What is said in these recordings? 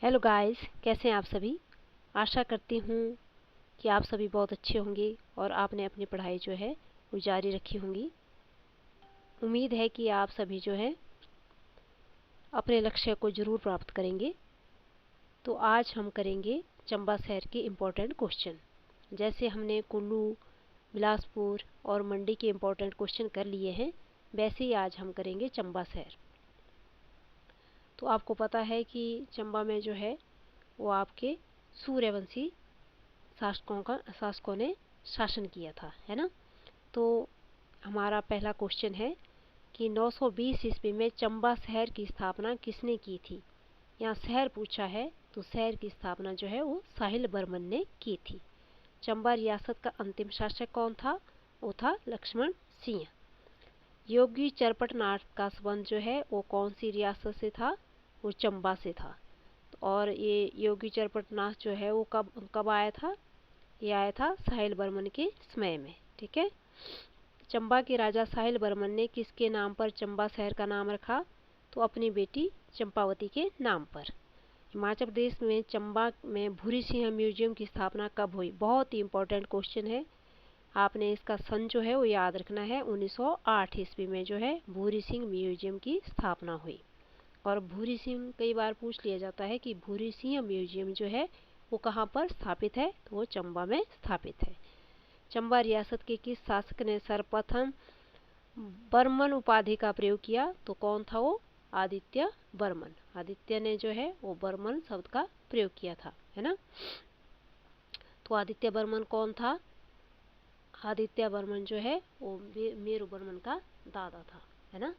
Hello guys, कैसे हैं आप सभी। आशा करती हूँ कि आप सभी बहुत अच्छे होंगे और आपने अपनी पढ़ाई जो है वो जारी रखी होंगी। उम्मीद है कि आप सभी जो है अपने लक्ष्य को ज़रूर प्राप्त करेंगे। तो आज हम करेंगे चंबा शहर के इम्पोर्टेंट क्वेश्चन। जैसे हमने कुल्लू, बिलासपुर और मंडी के इम्पोर्टेंट क्वेश्चन कर लिए हैं, वैसे ही आज हम करेंगे चंबा शहर। तो आपको पता है कि चंबा में जो है वो आपके सूर्यवंशी शासकों ने शासन किया था, है ना। तो हमारा पहला क्वेश्चन है कि 920 ईस्वी में चंबा शहर की स्थापना किसने की थी। यहाँ शहर पूछा है तो शहर की स्थापना जो है वो साहिल बर्मन ने की थी। चंबा रियासत का अंतिम शासक कौन था? वो था लक्ष्मण सिंह। योगी चरपट नाथ का संबंध जो है वो कौन सी रियासत से था? वो चंबा से था। और ये योगी चरपट नाथ जो है वो कब कब आया था? ये आया था साहिल बर्मन के समय में। ठीक है। चंबा के राजा साहिल बर्मन ने किसके नाम पर चंबा शहर का नाम रखा? तो अपनी बेटी चंपावती के नाम पर। हिमाचल प्रदेश में चंबा में भूरी सिंह म्यूजियम की स्थापना कब हुई? बहुत ही इंपॉर्टेंट क्वेश्चन है। आपने इसका सन जो है वो याद रखना है। 1908 ईस्वी में जो है भूरी सिंह म्यूजियम की स्थापना हुई। और भूरी सिंह कई बार पूछ लिया जाता है कि भूरी सिंह म्यूजियम जो है वो कहाँ पर स्थापित है? तो वो चंबा में स्थापित है। चंबा रियासत के किस शासक ने सर्वप्रथम बर्मन उपाधि का प्रयोग किया? तो कौन था वो? आदित्य बर्मन। आदित्य ने जो है वो बर्मन शब्द का प्रयोग किया था, है ना। तो आदित्य बर्मन कौन था? आदित्य बर्मन जो है वो मेरू बर्मन का दादा था, है ना।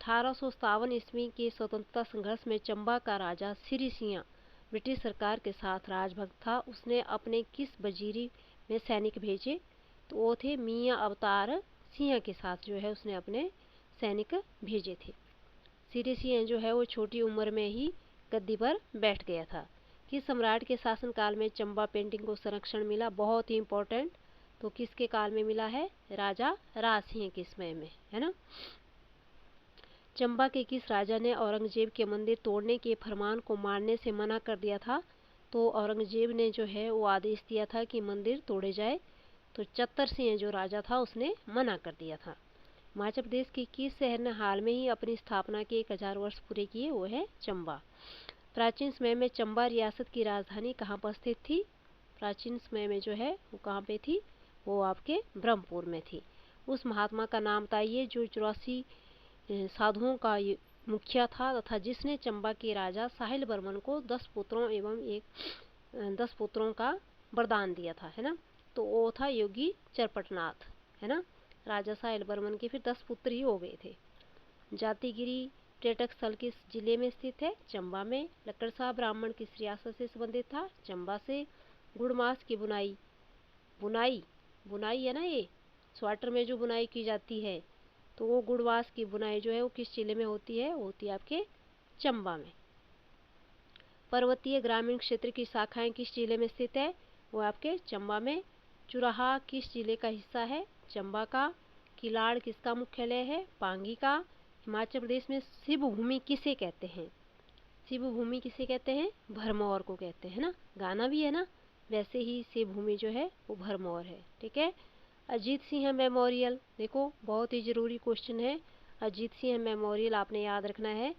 1857 ईस्वी के स्वतंत्रता संघर्ष में चंबा का राजा श्री सिंह ब्रिटिश सरकार के साथ राजभक्त था। उसने अपने किस वजीरी में सैनिक भेजे? तो वो थे मियाँ अवतार सिंह के साथ जो है उसने अपने सैनिक भेजे थे। श्री सिंह जो है वो छोटी उम्र में ही गद्दी पर बैठ गया था। किस सम्राट के शासनकाल में चंबा पेंटिंग को संरक्षण मिला? बहुत ही इम्पोर्टेंट। तो किसके काल में मिला है? राजा राज सिंह के समय में, है ना। चंबा के किस राजा ने औरंगजेब के मंदिर तोड़ने के फरमान को मानने से मना कर दिया था? तो औरंगजेब ने जो है वो आदेश दिया था कि मंदिर तोड़े जाए, तो चत्तर सिंह जो राजा था उसने मना कर दिया था। हिमाचल प्रदेश के किस शहर ने हाल में ही अपनी स्थापना के 1000 वर्ष पूरे किए? वो है चंबा। प्राचीन समय में चंबा रियासत की राजधानी कहाँ पर स्थित थी? प्राचीन समय में जो है वो कहाँ पे थी? वो आपके ब्रह्मपुर में थी। उस महात्मा का नाम बताइए जो 84 साधुओं का मुखिया था तथा जिसने चंबा के राजा साहिल बर्मन को 10 पुत्रों एवं 10 पुत्रों का वरदान दिया था, है ना। तो वो था योगी चरपटनाथ, है ना। राजा साहिल बर्मन के फिर 10 पुत्र ही हो गए थे। जातिगिरी पर्यटक स्थल किस जिले में स्थित है? चंबा में। लक्कड़ साहब ब्राह्मण किस रियासत से संबंधित था? चंबा से। गुड़ मास की बुनाई बुनाई बुनाई है ना, ये स्वेटर में जो बुनाई की जाती है, तो वो गुड़वास की बुनाई जो है वो किस जिले में होती है? वो होती है आपके चंबा में। पर्वतीय ग्रामीण क्षेत्र की शाखाएं किस जिले में स्थित है? वो आपके चंबा में। चुराहा किस जिले का हिस्सा है? चंबा का। किलाड़ किसका मुख्यालय है? पांगी का। हिमाचल प्रदेश में शिव भूमि किसे कहते हैं? शिव भूमि किसे कहते हैं? भरमौर को कहते हैं ना। गाना भी है ना, वैसे ही शिव भूमि जो है वो भरमौर है। ठीक है। अजीत सिंह मेमोरियल, देखो बहुत ही ज़रूरी क्वेश्चन है। अजीत सिंह मेमोरियल आपने याद रखना है।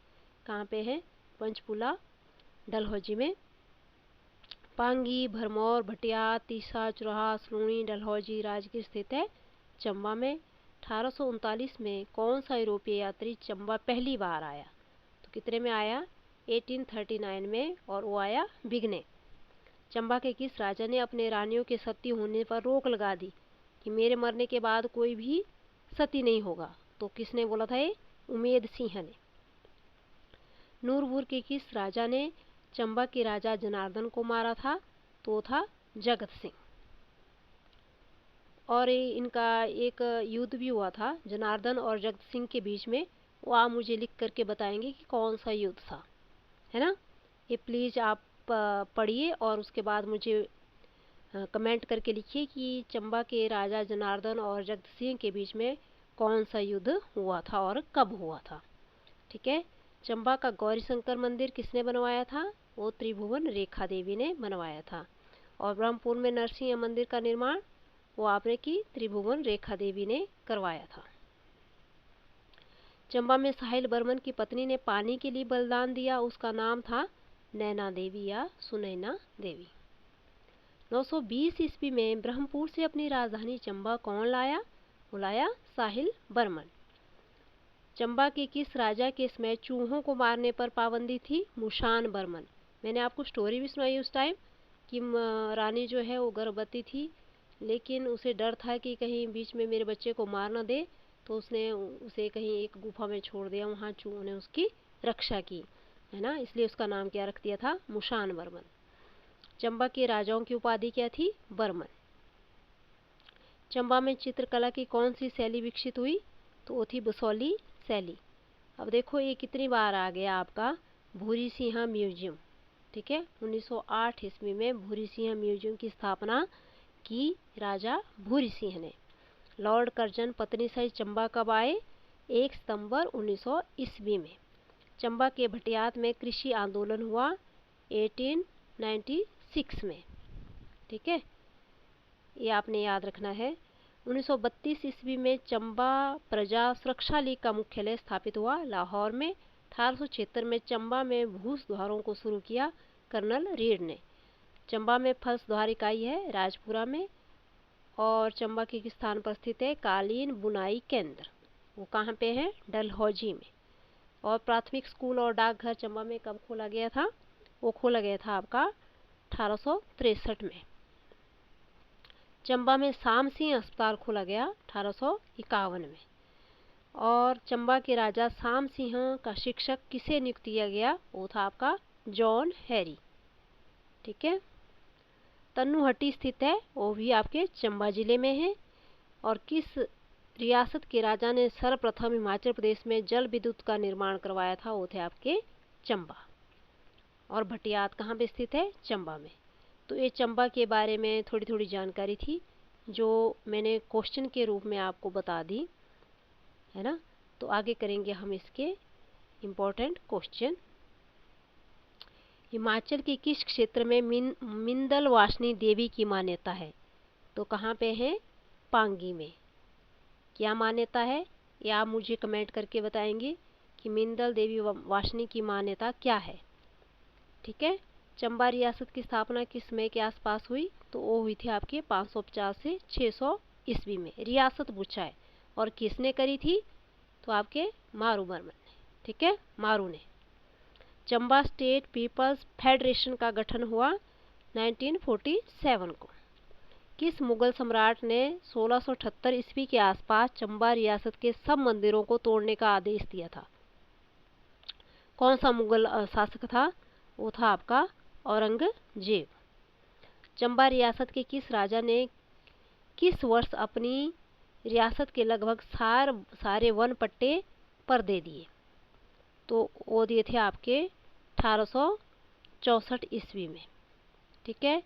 कहाँ पे है? पंचकूला डलहौजी में। पांगी, भरमौर, भटिया, तीसा, चुराहा, सलूणी, डलहौजी राजगीर स्थित है चंबा में। 1839 में कौन सा यूरोपीय यात्री चंबा पहली बार आया? तो कितने में आया? 1839 में, और वो आया बिगने। चंबा के किस राजा ने अपने रानियों के सती होने पर रोक लगा दी कि मेरे मरने के बाद कोई भी सती नहीं होगा? तो किसने बोला था ये? उमेद सिंह ने। नूरपुर के किस राजा ने चंबा के राजा जनार्दन को मारा था? तो था जगत सिंह। और इनका एक युद्ध भी हुआ था जनार्दन और जगत सिंह के बीच में। वो आप मुझे लिख करके बताएंगे कि कौन सा युद्ध था, है ना। ये प्लीज़ आप पढ़िए और उसके बाद मुझे कमेंट करके लिखिए कि चंबा के राजा जनार्दन और जगत सिंह के बीच में कौन सा युद्ध हुआ था और कब हुआ था। ठीक है। चंबा का गौरी शंकर मंदिर किसने बनवाया था? वो त्रिभुवन रेखा देवी ने बनवाया था। और ब्रह्मपुर में नरसिंह मंदिर का निर्माण वो आपने की त्रिभुवन रेखा देवी ने करवाया था। चंबा में साहिल बर्मन की पत्नी ने पानी के लिए बलिदान दिया, उसका नाम था नैना देवी या सुनैना देवी। 920 ईस्वी में ब्रह्मपुर से अपनी राजधानी चंबा कौन लाया? वो लाया साहिल बर्मन। चंबा के किस राजा के समय चूहों को मारने पर पाबंदी थी? मुशान बर्मन। मैंने आपको स्टोरी भी सुनाई उस टाइम कि रानी जो है वो गर्भवती थी, लेकिन उसे डर था कि कहीं बीच में मेरे बच्चे को मार न दे, तो उसने उसे कहीं एक गुफा में छोड़ दिया, वहाँ चूहों ने उसकी रक्षा की, है ना, इसलिए उसका नाम क्या रख दिया था? मुशान बर्मन। चंबा के राजाओं की उपाधि क्या थी? बर्मन। चंबा में चित्रकला की कौन सी शैली विकसित हुई? तो वो थी बसौली शैली। अब देखो ये कितनी बार आ गया आपका भूरी सिंह म्यूजियम। ठीक है, 1908 ईस्वी में भूरी सिंह म्यूजियम की स्थापना की राजा भूरी सिंह ने। लॉर्ड कर्जन पत्नी सहित चंबा कब आए? 1 सितंबर 1900 ईस्वी में। चंबा के भटियात में कृषि आंदोलन हुआ 1896 में। ठीक है, ये आपने याद रखना है। 1932 ईस्वी में चंबा प्रजा सुरक्षा लीग का मुख्यालय स्थापित हुआ लाहौर में। 1876 में चंबा में भू सुधारों को शुरू किया कर्नल रीड ने। चंबा में फल सुधार इकाई है राजपुरा में। और चंबा के किस स्थान पर स्थित है? कालीन बुनाई केंद्र, वो कहाँ पे है? डलहौजी में। और प्राथमिक स्कूल और डाकघर चंबा में कब खोला गया था? वो खोला गया था आपका 1863 में। चंबा में शाम सिंह अस्पताल खोला गया 1851 में। और चंबा के राजा शाम सिंह का शिक्षक किसे नियुक्त किया गया? वो था आपका जॉन हैरी। ठीक है, तन्नुहट्टी स्थित है, वो भी आपके चंबा जिले में है। और किस रियासत के राजा ने सर्वप्रथम हिमाचल प्रदेश में जल विद्युत का निर्माण करवाया था? वो थे आपके चंबा। और भटियात कहाँ पे स्थित है? चंबा में। तो ये चंबा के बारे में थोड़ी थोड़ी जानकारी थी जो मैंने क्वेश्चन के रूप में आपको बता दी, है ना। तो आगे करेंगे हम इसके इम्पोर्टेंट क्वेश्चन। हिमाचल के किस क्षेत्र में मिंदल वासनी देवी की मान्यता है? तो कहाँ पे है? पांगी में। क्या मान्यता है ये आप मुझे कमेंट करके बताएंगे कि मिंदल देवी वासनी की मान्यता क्या है। ठीक है, चंबा रियासत की स्थापना किस समय के आसपास हुई? तो वो हुई थी आपके 550 से 600 ईस्वी में। रियासत पूछा है और किसने करी थी? तो आपके मारू बर्मन ने। ठीक है, मारू ने। चंबा स्टेट पीपल्स फेडरेशन का गठन हुआ 1947 को। किस मुगल सम्राट ने 1678 ईस्वी के आसपास चंबा रियासत के सब मंदिरों को तोड़ने का आदेश दिया था? कौन सा मुगल शासक था? वो था आपका औरंगजेब। चंबा रियासत के किस राजा ने किस वर्ष अपनी रियासत के लगभग सारे वन पट्टे पर दे दिए? तो वो दिए थे आपके 1864 ईस्वी में। ठीक है,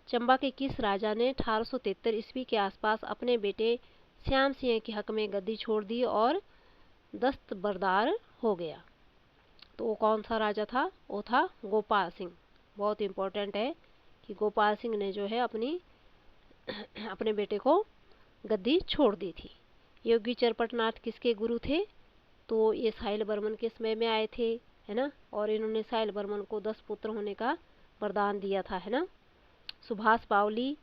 चंबा के किस राजा ने 1873 ईस्वी के आसपास अपने बेटे श्याम सिंह के हक में गद्दी छोड़ दी और दस्तबरदार हो गया? तो वो कौन सा राजा था? वो था गोपाल सिंह। बहुत इम्पोर्टेंट है कि गोपाल सिंह ने जो है अपने बेटे को गद्दी छोड़ दी थी। योगी चरपटनाथ किसके गुरु थे? तो ये साहिल बर्मन के समय में आए थे, है ना। और इन्होंने साहिल बर्मन को 10 पुत्र होने का वरदान दिया था, है ना। सुभाष बावली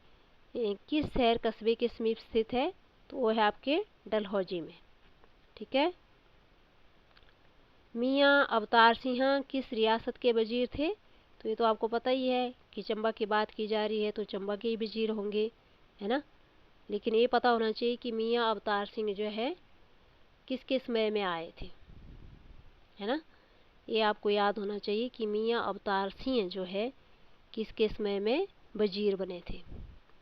किस शहर कस्बे के समीप स्थित है? तो वो है आपके डलहौजी में। ठीक है, मियाँ अवतार सिंह किस रियासत के वजीर थे? तो ये तो आपको पता ही है कि चंबा की बात की जा रही है तो चंबा के ही वजीर होंगे, है ना। लेकिन ये पता होना चाहिए कि मियाँ अवतार सिंह जो है किसके समय में आए थे, है ना। ये आपको याद होना चाहिए कि मियाँ अवतार सिंह जो है किसके समय में वजीर बने थे।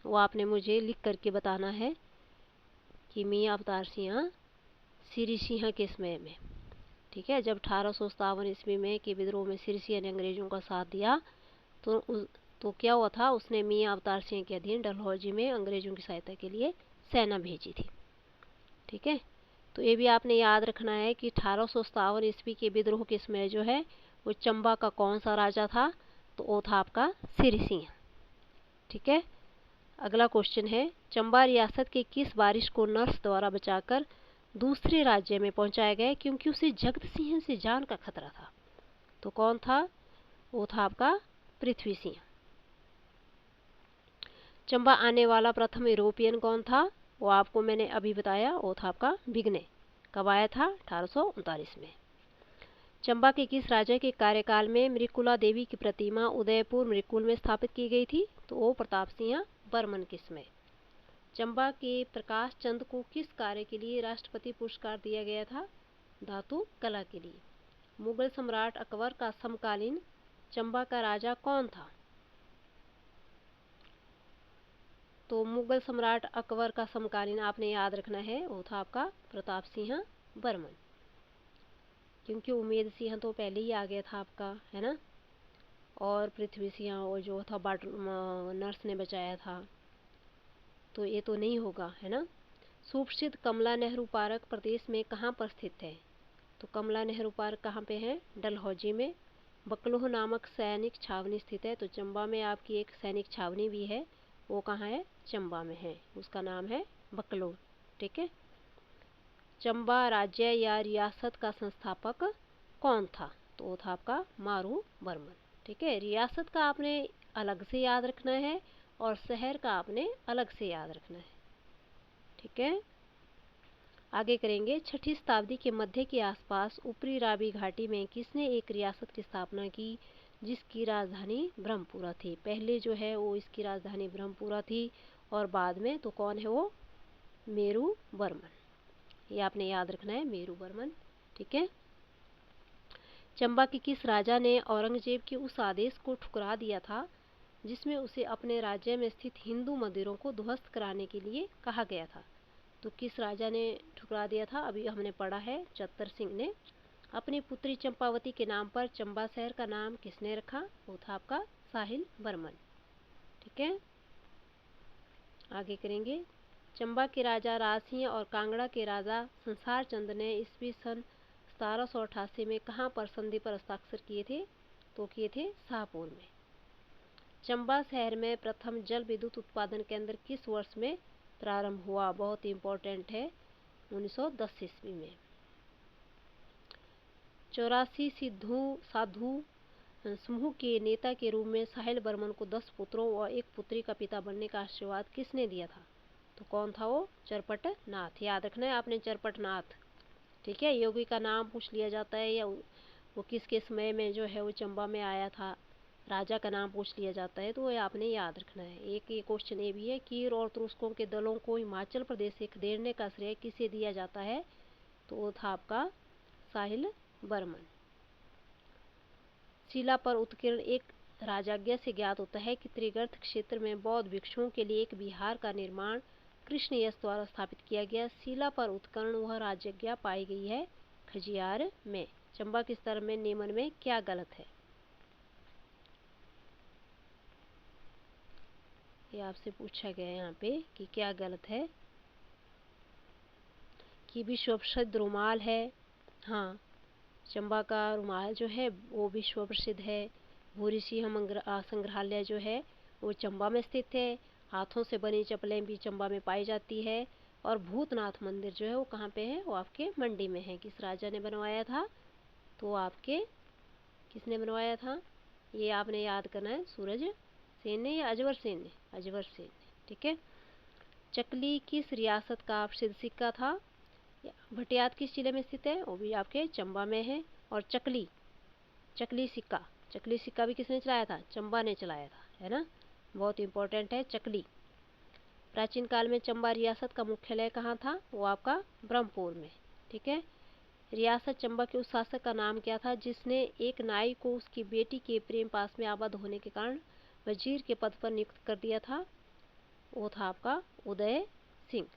वो आपने मुझे लिख करके बताना है कि मियाँ अवतार सिंह श्री सिंह के समय में। ठीक है, जब 1857 ईस्वी में के विद्रोह में श्री सिंह ने अंग्रेजों का साथ दिया तो क्या हुआ था? उसने मियाँ अवतार सिंह के अधीन डलहौजी में अंग्रेजों की सहायता के लिए सेना भेजी थी। ठीक है, तो ये भी आपने याद रखना है कि 1857 ईस्वी के विद्रोह के समय जो है वो चंबा का कौन सा राजा था, तो वो था आपका सिरि सिंह। ठीक है, अगला क्वेश्चन है, चंबा रियासत के किस वारिस को नर्स द्वारा बचाकर दूसरे राज्य में पहुंचाया गया क्योंकि उसे जगत सिंह से जान का खतरा था? तो कौन था? वो था आपका पृथ्वी सिंह। चंबा आने वाला प्रथम यूरोपियन कौन था? वो आपको मैंने अभी बताया, वो था आपका बिग्ने। कब आया था? 1839 में। चंबा के किस राजा के कार्यकाल में मृकुला देवी की प्रतिमा उदयपुर मृकुल में स्थापित की गई थी? तो वो प्रताप सिंह बर्मन के समय। चंबा के प्रकाश चंद को किस कार्य के लिए राष्ट्रपति पुरस्कार दिया गया था? धातु कला के लिए। मुगल सम्राट अकबर का समकालीन चंबा का राजा कौन था? तो मुगल सम्राट अकबर का समकालीन आपने याद रखना है, वो था आपका प्रताप सिंह बर्मन, क्योंकि उमेद सिंह तो पहले ही आ गया था आपका, है ना। और पृथ्वी सिंह वो जो था नर्स ने बचाया था, तो ये तो नहीं होगा, है ना। सुप्रसिद्ध कमला नेहरू पार्क प्रदेश में कहाँ पर स्थित है? तो कमला नेहरू पार्क कहाँ पे है? डलहौजी में। बकलोह नामक सैनिक छावनी स्थित है, तो चंबा में आपकी एक सैनिक छावनी भी है, वो कहाँ है? चंबा में है, उसका नाम है बकलोह। ठीक है। चंबा राज्य या रियासत का संस्थापक कौन था? तो वो था आपका मारू बर्मन। ठीक है, रियासत का आपने अलग से याद रखना है और शहर का आपने अलग से याद रखना है। ठीक है, आगे करेंगे। 6ठी शताब्दी के मध्य के आसपास ऊपरी रावी घाटी में किसने एक रियासत की स्थापना की जिसकी राजधानी ब्रह्मपुरा थी? पहले जो है वो इसकी राजधानी ब्रह्मपुरा थी और बाद में तो कौन है वो? मेरू बर्मन। ये आपने याद रखना है, मेरू बर्मन। ठीक है। चंबा के किस राजा ने औरंगजेब के उस आदेश को ठुकरा दिया था जिसमें उसे अपने राज्य में स्थित हिंदू मंदिरों को ध्वस्त कराने के लिए कहा गया था? तो किस राजा ने ठुकरा दिया था? अभी हमने पढ़ा है, चत्तर सिंह ने। अपनी पुत्री चंपावती के नाम पर चंबा शहर का नाम किसने रखा? वो था आपका साहिल बर्मन। ठीक है, आगे करेंगे। चंबा के राजा राज सिंह और कांगड़ा के राजा संसार चंद ने ईस्वी सन 1788 में कहाँ पर संधि पर हस्ताक्षर किए थे? तो किए थे शाहपुर में। चंबा शहर में प्रथम जल विद्युत उत्पादन केंद्र किस वर्ष में प्रारंभ हुआ? बहुत इंपॉर्टेंट है, 1910 ईस्वी में। 84 साधु समूह के नेता के रूप में साहिल बर्मन को 10 पुत्रों और एक पुत्री का पिता बनने का आशीर्वाद किसने दिया था? तो कौन था वो? चरपट नाथ। याद रखना है आपने, चरपट नाथ। ठीक है, योगी का नाम पूछ लिया जाता है या वो किसके समय में जो है वो चंबा में आया था, राजा का नाम पूछ लिया जाता है, तो ये आपने याद रखना है। एक ये क्वेश्चन ये भी है, कीर और तुरुस्कों के दलों को हिमाचल प्रदेश से खदेड़ने का श्रेय किसे दिया जाता है? तो वो था आपका साहिल बर्मन। शिला पर उत्कीर्ण एक राजाज्ञा से ज्ञात होता है कि त्रिगर्त क्षेत्र में बौद्ध भिक्षुओं के लिए एक विहार का निर्माण कृष्ण यश द्वारा स्थापित किया गया। शिला पर उत्कीर्ण वह राजाज्ञा पाई गई है खजियार में। चंबा के स्तर में नियमन में क्या गलत है? ये आपसे पूछा गया है यहाँ पे कि क्या गलत है। कि विश्व प्रसिद्ध रुमाल है। हाँ, चंबा का रुमाल जो है वो विश्व प्रसिद्ध है। भूरी सिंह संग्रहालय जो है वो चंबा में स्थित है। हाथों से बनी चप्पलें भी चंबा में पाई जाती है। और भूतनाथ मंदिर जो है वो कहाँ पे है? वो आपके मंडी में है। किस राजा ने बनवाया था? तो आपके किसने बनवाया था? ये आपने याद करना है, सूरज सेन ने या अजवर सेन ने? अजवर सेन ने। ठीक है। चकली किस रियासत का प्रसिद्ध सिक्का था? भटियात किस जिले में स्थित है? वो भी आपके चंबा में है। और चकली सिक्का भी किसने चलाया था? चंबा ने चलाया था, है ना। बहुत इंपॉर्टेंट है चकली। प्राचीन काल में चंबा रियासत का मुख्यालय कहाँ था? वो आपका ब्रह्मपुर में। ठीक है। रियासत चंबा के उस शासक का नाम क्या था जिसने एक नाई को उसकी बेटी के प्रेम पास में आबद्ध होने के कारण वजीर के पद पर नियुक्त कर दिया था? वो था आपका उदय सिंह।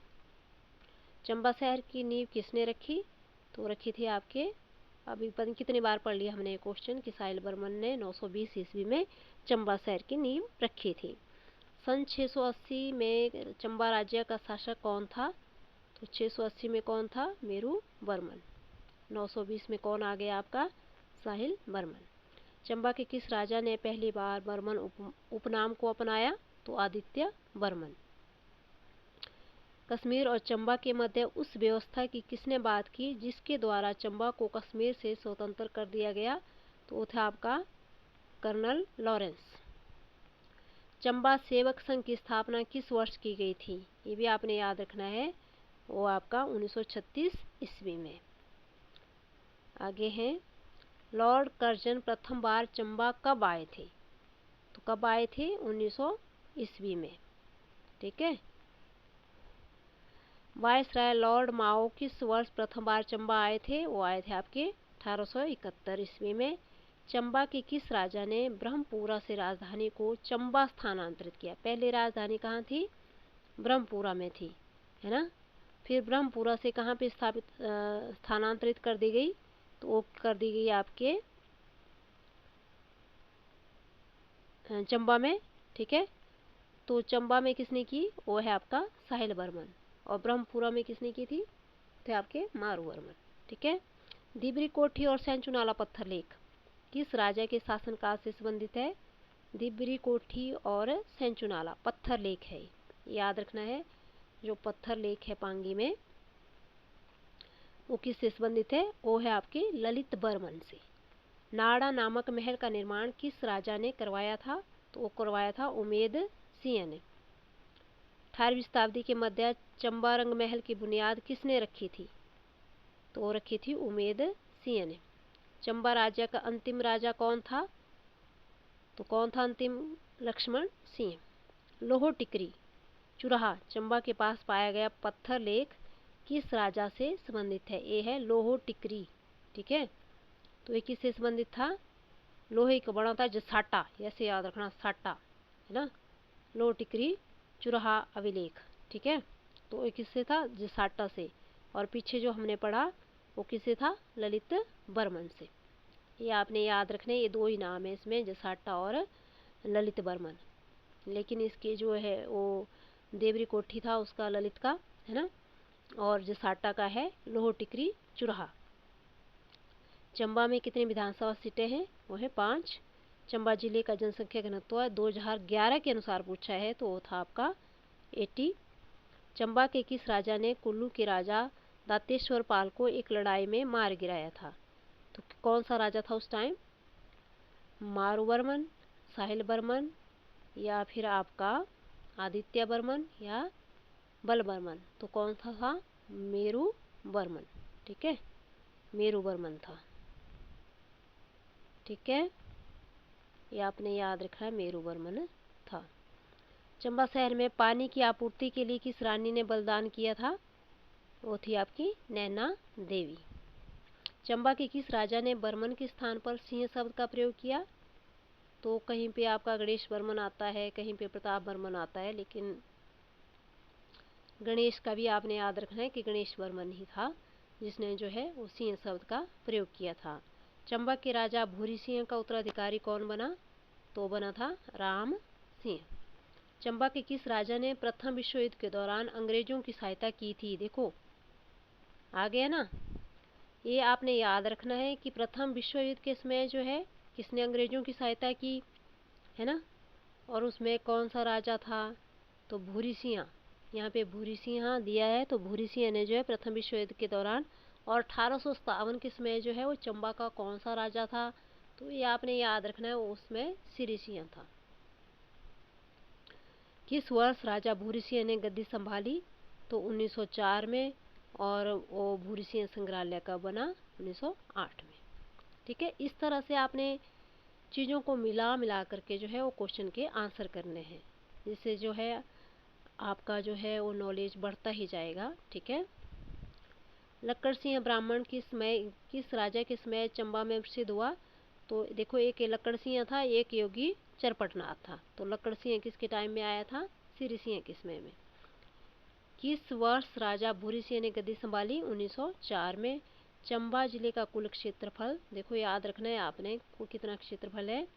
चंबा शहर की नींव किसने रखी? तो रखी थी आपके, अभी कितनी बार पढ़ लिया हमने क्वेश्चन कि साहिल बर्मन ने 920 ईस्वी में चंबा शहर की नींव रखी थी। सन 680 में चंबा राज्य का शासक कौन था? तो 680 में कौन था? मेरू बर्मन। 920 में कौन आ गया आपका? साहिल बर्मन। चंबा के किस राजा ने पहली बार बर्मन उपनाम को अपनाया? तो आदित्य बर्मन। कश्मीर और चंबा के मध्य उस व्यवस्था की किसने बात की जिसके द्वारा चंबा को कश्मीर से स्वतंत्र कर दिया गया? तो वो था आपका कर्नल लॉरेंस। चंबा सेवक संघ की स्थापना किस वर्ष की गई थी? ये भी आपने याद रखना है, वो आपका 1936 ईस्वी में। आगे हैं, लॉर्ड कर्जन प्रथम बार चंबा कब आए थे? तो कब आए थे? 1900 ईस्वी में। ठीक है। वायसराय लॉर्ड माओ किस वर्ष प्रथम बार चंबा आए थे? वो आए थे आपके 1871 ईस्वी में। चंबा के किस राजा ने ब्रह्मपुरा से राजधानी को चंबा स्थानांतरित किया? पहले राजधानी कहाँ थी? ब्रह्मपुरा में थी, है ना। फिर ब्रह्मपुरा से कहाँ पे स्थानांतरित कर दी गई? तो वो कर दी गई आपके चंबा में। ठीक है। तो चंबा में किसने की? वो है आपका साहिल बर्मन। और ब्रह्मपुरा में किसने की थी? थे आपके मारू बर्मन। ठीक है। दिबरी कोठी और सेंचुनाला पत्थर लेख किस राजा के शासनकाल से संबंधित है? दिबरी कोठी और सेंचुनाला पत्थर लेख है, याद रखना है। जो पत्थर लेख है पांगी में, वो किससे संबंधित है? वो है आपके ललित बर्मन से। नाड़ा नामक महल का निर्माण किस राजा ने करवाया था? तो वो करवाया था उमेद सिंह ने। 18वीं शताब्दी के मध्य चंबारंग महल की बुनियाद किसने रखी थी? तो वो रखी थी उमेद सिंह ने। चंबा राज्य का अंतिम राजा कौन था? तो कौन था अंतिम? लक्ष्मण सिंह। लोहो टिकरी चुराहा चंबा के पास पाया गया पत्थर लेख किस राजा से संबंधित है? ये है लोहो टिकरी। ठीक है। तो ये किससे संबंधित था? लोहे का बना था जसाटा, ऐसे याद रखना, साटा, है ना। लोहो टिकरी चुराहा अभिलेख। ठीक है। तो ये किससे था? जसाटा से। और पीछे जो हमने पढ़ा वो किससे था? ललित बर्मन से। ये आपने याद रखने, ये दो ही नाम है इसमें, जसाटा और ललित बर्मन। लेकिन इसके जो है वो देवरी कोठी था उसका ललित का, है ना। और जसाटा का है लोहो टिकरी चुराहा। चंबा में कितनी विधानसभा सीटें हैं? वो है 5। चंबा जिले का जनसंख्या घनत्व 2011 के अनुसार पूछा है, तो वो था आपका 80। चंबा के किस राजा ने कुल्लू के राजा दातेश्वर पाल को एक लड़ाई में मार गिराया था? तो कौन सा राजा था उस टाइम? मारू बर्मन, साहिल बर्मन, या फिर आपका आदित्य बर्मन, या बल बर्मन? तो कौन सा था? मेरू बर्मन। ठीक है, मेरू बर्मन था। ठीक है, ये आपने याद रखा है, मेरू बर्मन था। चंबा शहर में पानी की आपूर्ति के लिए किस रानी ने बलिदान किया था? वो थी आपकी नैना देवी। चंबा के किस राजा ने बर्मन के स्थान पर सिंह शब्द का प्रयोग किया? तो कहीं पे आपका गणेश बर्मन आता है, कहीं पे प्रताप बर्मन आता है, लेकिन गणेश का भी आपने याद रखना है कि गणेश बर्मन ही था जिसने जो है वो सिंह शब्द का प्रयोग किया था। चंबा के राजा भूरी सिंह का उत्तराधिकारी कौन बना? तो बना था राम सिंह। चंबा के किस राजा ने प्रथम विश्व युद्ध के दौरान अंग्रेजों की सहायता की थी? देखो आ गया ना। ये आपने याद रखना है कि प्रथम विश्व युद्ध के समय जो है किसने अंग्रेजों की सहायता की, है ना। और उसमें कौन सा राजा था? तो भूरी सिंह। यहाँ पे भूरी सिंह दिया है, तो भूरी सिंह ने जो है प्रथम विश्व युद्ध के दौरान, और 1857 के समय जो है वो चंबा का कौन सा राजा था? तो ये आपने याद रखना है, उसमें सिरी सिंह था। किस वर्ष राजा भूरी सिंह ने गद्दी संभाली? तो 1904 में। और वो भूरी सिंह संग्रहालय कब बना? 1908 में। ठीक है। इस तरह से आपने चीज़ों को मिला मिला करके जो है वो क्वेश्चन के आंसर करने हैं, जिससे जो है आपका जो है वो नॉलेज बढ़ता ही जाएगा। ठीक है। लक्कड़ सिंह ब्राह्मण किस राजा के समय चंबा में प्रसिद्ध हुआ? तो देखो, एक लक्कड़ सिंह था, एक योगी चरपटनाथ था। तो लक्कड़ सिंह किसके टाइम में आया था? सिरी सिंह के समय में। किस वर्ष राजा भूरी सिंह ने गद्दी संभाली? 1904 में। चंबा जिले का कुल क्षेत्रफल देखो याद रखना है आपने, कितना क्षेत्रफल है?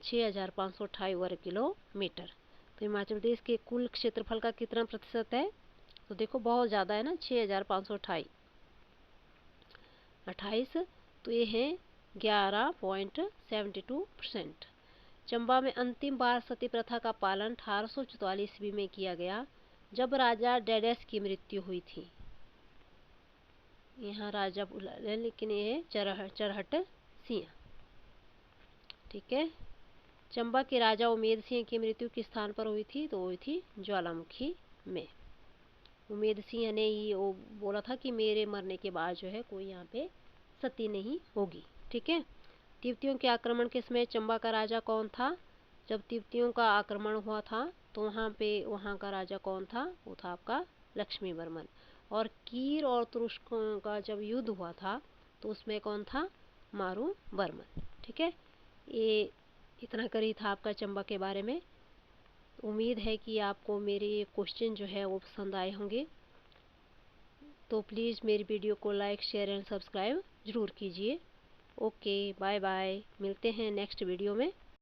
6528 वर्ग किलोमीटर। तो हिमाचल प्रदेश के कुल क्षेत्रफल का कितना प्रतिशत है? तो देखो बहुत ज़्यादा है ना, 6528। तो ये है 11.72%। चंबा में अंतिम बार सती प्रथा का पालन 1844 ईस्वी में किया गया, जब राजा डेडेस की मृत्यु हुई थी। यहाँ राजा बुला ले, लेकिन ये है चरहट सिंह। ठीक है। चंबा के राजा उमेद सिंह की मृत्यु किस स्थान पर हुई थी? तो हुई थी ज्वालामुखी में। उमेद सिंह ने ये वो बोला था कि मेरे मरने के बाद जो है कोई यहाँ पे सती नहीं होगी। ठीक है। तिब्बतियों के आक्रमण के समय चंबा का राजा कौन था? जब तिब्बतियों का आक्रमण हुआ था तो वहाँ का राजा कौन था? वो था आपका लक्ष्मी वर्मन। और कीर और तुरुष्क का जब युद्ध हुआ था तो उसमें कौन था? मारू वर्मन। ठीक है। ये इतना करी था आपका चंबा के बारे में। उम्मीद है कि आपको मेरे ये क्वेश्चन जो है वो पसंद आए होंगे। तो प्लीज़ मेरी वीडियो को लाइक, शेयर एंड सब्सक्राइब ज़रूर कीजिए। ओके, बाय बाय, मिलते हैं नेक्स्ट वीडियो में।